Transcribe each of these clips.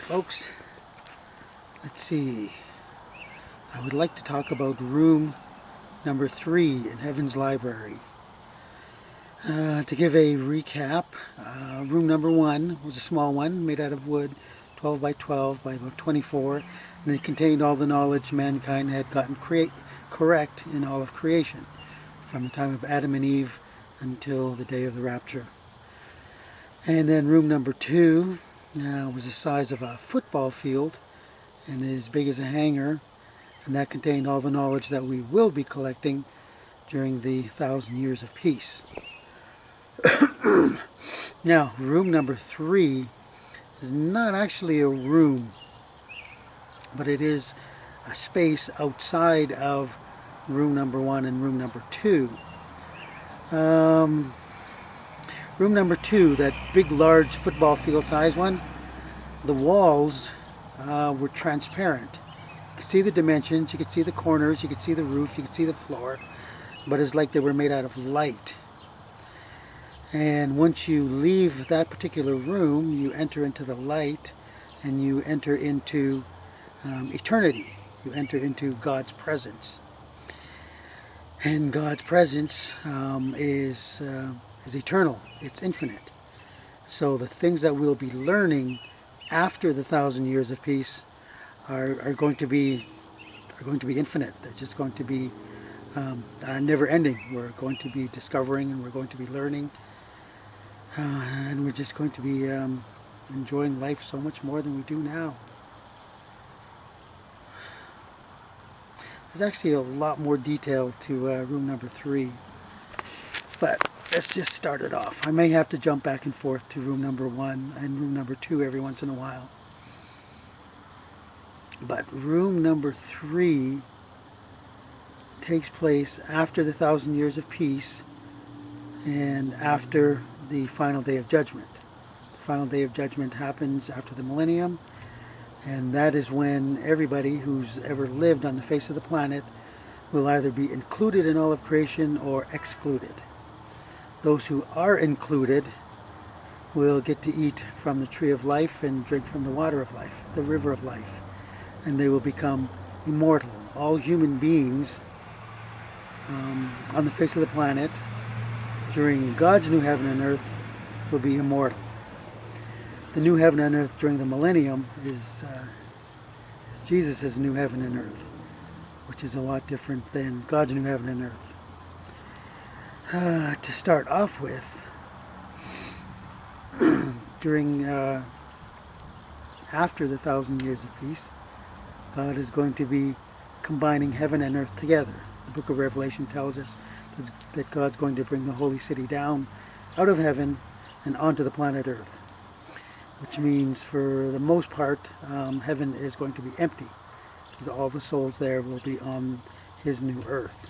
folks. Let's see. I would like to talk about room number 3 in Heaven's Library. To give a recap, room number 1 was a small one made out of wood, 12 by 12 by about 24, and it contained all the knowledge mankind had gotten correct in all of creation, from the time of Adam and Eve until the day of the rapture. And then room number 2 was the size of a football field and as big as a hangar, and that contained all the knowledge that we will be collecting during the 1,000 years of peace. Now, room number 3 is not actually a room, but it is a space outside of room number 1 and room number 2. Room number 2, that big, large football field size one, the walls were transparent. You could see the dimensions, you could see the corners, you could see the roof, you could see the floor, but it's like they were made out of light. And once you leave that particular room, you enter into the light and you enter into eternity. You enter into God's presence. And God's presence is eternal. It's infinite. So the things that we'll be learning after the 1,000 years of peace are going to be infinite. They're just going to be never ending. We're going to be discovering and we're going to be learning, and we're just going to be enjoying life so much more than we do now. There's actually a lot more detail to room number 3, but let's just start it off. I may have to jump back and forth to room number 1 and room number 2 every once in a while. But room number 3 takes place after the 1,000 years of peace and after the final day of judgment. The final day of judgment happens after the millennium, and that is when everybody who's ever lived on the face of the planet will either be included in all of creation or excluded. Those who are included will get to eat from the tree of life and drink from the water of life, the river of life, and they will become immortal. All human beings on the face of the planet during God's new heaven and earth will be immortal. The new heaven and earth during the millennium is Jesus' new heaven and earth, which is a lot different than God's new heaven and earth. To start off with, during after the 1,000 years of peace, God is going to be combining heaven and earth together. The book of Revelation tells us that God's going to bring the holy city down out of heaven and onto the planet Earth, which means for the most part heaven is going to be empty, because all the souls there will be on his new earth.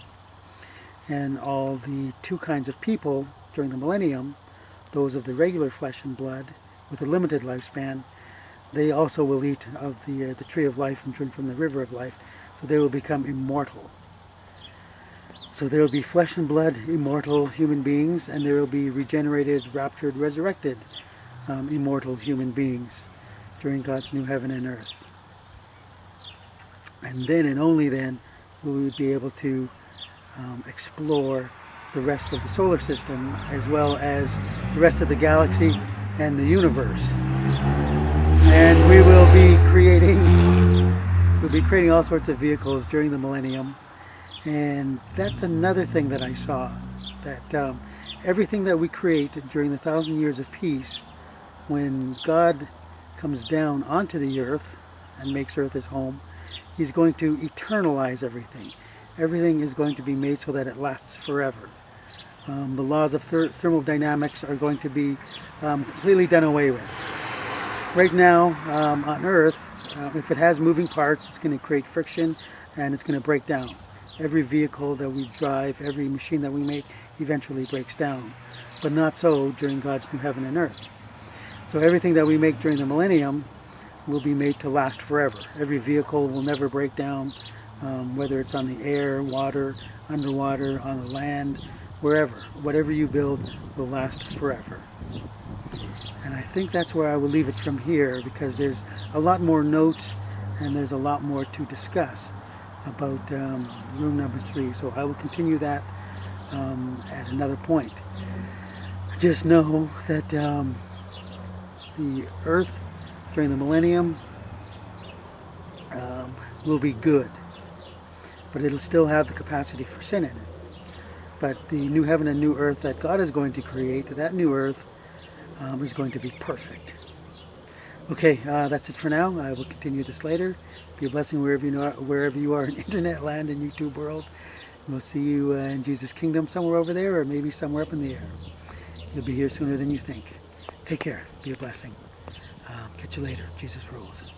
And all the 2 kinds of people during the millennium, those of the regular flesh and blood with a limited lifespan, they also will eat of the tree of life and drink from the river of life, so they will become immortal. So there will be flesh and blood, immortal human beings, and there will be regenerated, raptured, resurrected immortal human beings during God's new heaven and earth. And then and only then will we be able to explore the rest of the solar system as well as the rest of the galaxy and the universe. And we will be creating all sorts of vehicles during the millennium. And that's another thing that I saw, that everything that we create during the 1,000 years of peace, when God comes down onto the earth and makes earth his home, he's going to eternalize everything. Everything is going to be made so that it lasts forever. The laws of thermodynamics are going to be completely done away with. Right now on Earth, if it has moving parts, it's going to create friction and it's going to break down. Every vehicle that we drive, every machine that we make eventually breaks down. But not so during God's new heaven and earth. So everything that we make during the millennium will be made to last forever. Every vehicle will never break down, whether it's on the air, water, underwater, on the land, wherever. Whatever you build will last forever. And I think that's where I will leave it from here, because there's a lot more notes and there's a lot more to discuss about room number 3. So I will continue that at another point. Just know that the earth during the millennium will be good, but it'll still have the capacity for sin in it. But the new heaven and new earth that God is going to create, that new earth is going to be perfect. Okay, that's it for now. I will continue this later. Be a blessing wherever you are in internet land and YouTube world. We'll see you in Jesus' kingdom somewhere over there, or maybe somewhere up in the air. You'll be here sooner than you think. Take care. Be a blessing. Catch you later. Jesus rules.